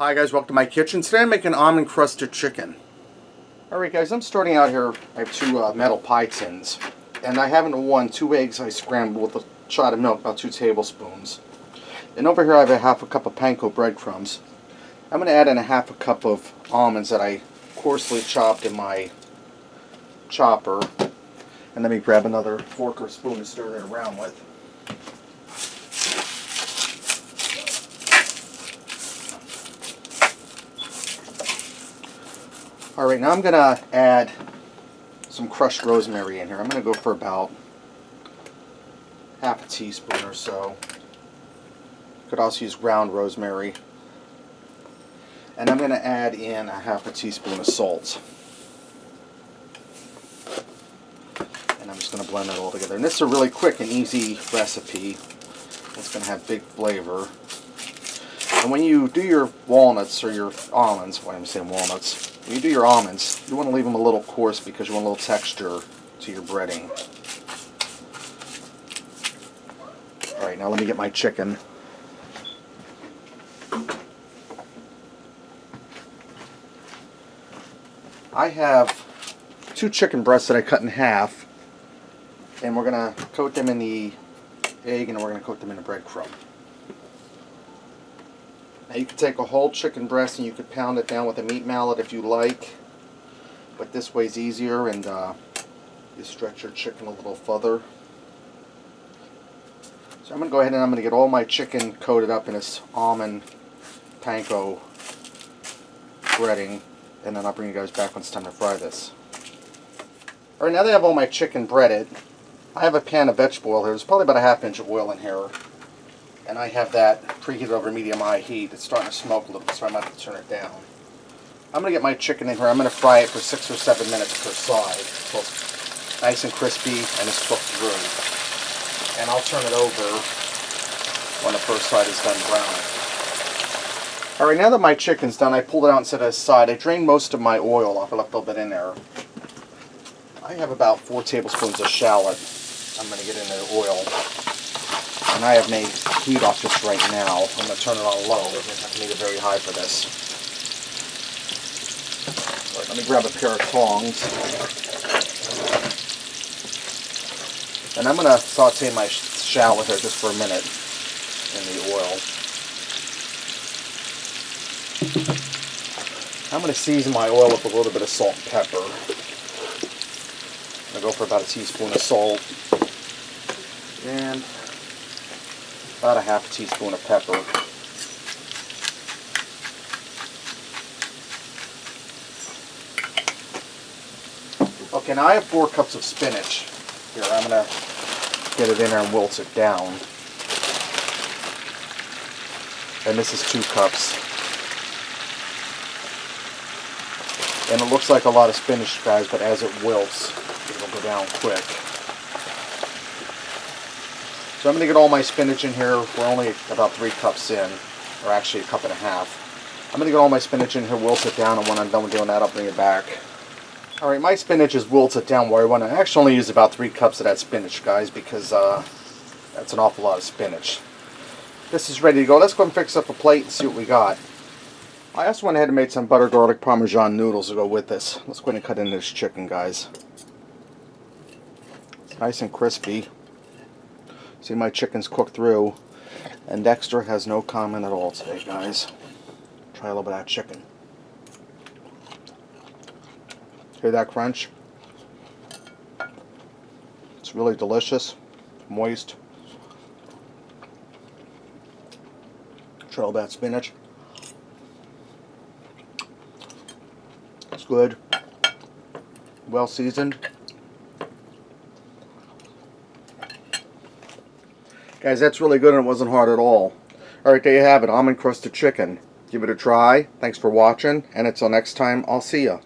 Hi guys, welcome to my kitchen. Today I'm making almond crusted chicken. Alright guys, I'm starting out here. I have two metal pie tins. And I have in one 2 eggs I scrambled with a shot of milk, about 2 tablespoons. And over here I have a half a cup of panko breadcrumbs. I'm going to add in a half a cup of almonds that I coarsely chopped in my chopper. And let me grab another fork or spoon to stir it around with. Alright, now I'm going to add some crushed rosemary in here. I'm going to go for about half a teaspoon or so. You could also use ground rosemary. And I'm going to add in a half a teaspoon of salt. And I'm just going to blend it all together. And this is a really quick and easy recipe. It's going to have big flavor. And when you do your walnuts or your almonds, why am I saying walnuts? When you do your almonds, you want to leave them a little coarse because you want a little texture to your breading. Alright, now let me get my chicken. I have 2 chicken breasts that I cut in half, and we're going to coat them in the egg and we're going to coat them in the breadcrumb. Now you could take a whole chicken breast and you could pound it down with a meat mallet if you like, but this way's easier and you stretch your chicken a little further. So I'm going to go ahead and I'm going to get all my chicken coated up in this almond panko breading, and then I'll bring you guys back when it's time to fry this. Alright, now that I have all my chicken breaded, I have a pan of vegetable oil here. There's probably about a ½ inch of oil in here. And I have that preheated over medium high heat. It's starting to smoke a little bit, so I might have to turn it down. I'm going to get my chicken in here. I'm going to fry it for 6 or 7 minutes per side, so it's nice and crispy and it's cooked through. And I'll turn it over when the first side is done browning. Alright, now that my chicken's done, I pulled it out and set it aside. I drained most of my oil off. I left a little bit in there. I have about 4 tablespoons of shallot I'm going to get in the oil. And I have made heat off this right now. I'm going to turn it on low. I have to make it very high for this. Right, let me grab a pair of tongs. And I'm going to saute my shallot here just for a minute in the oil. I'm going to season my oil with a little bit of salt and pepper. I'm going to go for about a teaspoon of salt. And about a ½ teaspoon of pepper. Okay, now I have 4 cups of spinach. Here, I'm going to get it in there and wilt it down. And this is 2 cups. And it looks like a lot of spinach, guys, but as it wilts, it'll go down quick. So I'm going to get all my spinach in here. We're only about 3 cups in, or actually a cup and a half. I'm going to get all my spinach in here, wilt it down, and when I'm done with doing that, I'll bring it back. Alright, my spinach is wilted down where I want to. I actually only use about 3 cups of that spinach, guys, because that's an awful lot of spinach. This is ready to go. Let's go and fix up a plate and see what we got. I also went ahead and made some butter garlic parmesan noodles to go with this. Let's go ahead and cut into this chicken, guys. It's nice and crispy. See, my chicken's cooked through, and Dexter has no comment at all today, guys. Try a little bit of that chicken. Hear that crunch? It's really delicious, moist. Try a little bit of that spinach. It's good. Well seasoned. Guys, that's really good and it wasn't hard at all. Alright, there you have it, almond crusted chicken. Give it a try. Thanks for watching, and until next time, I'll see ya.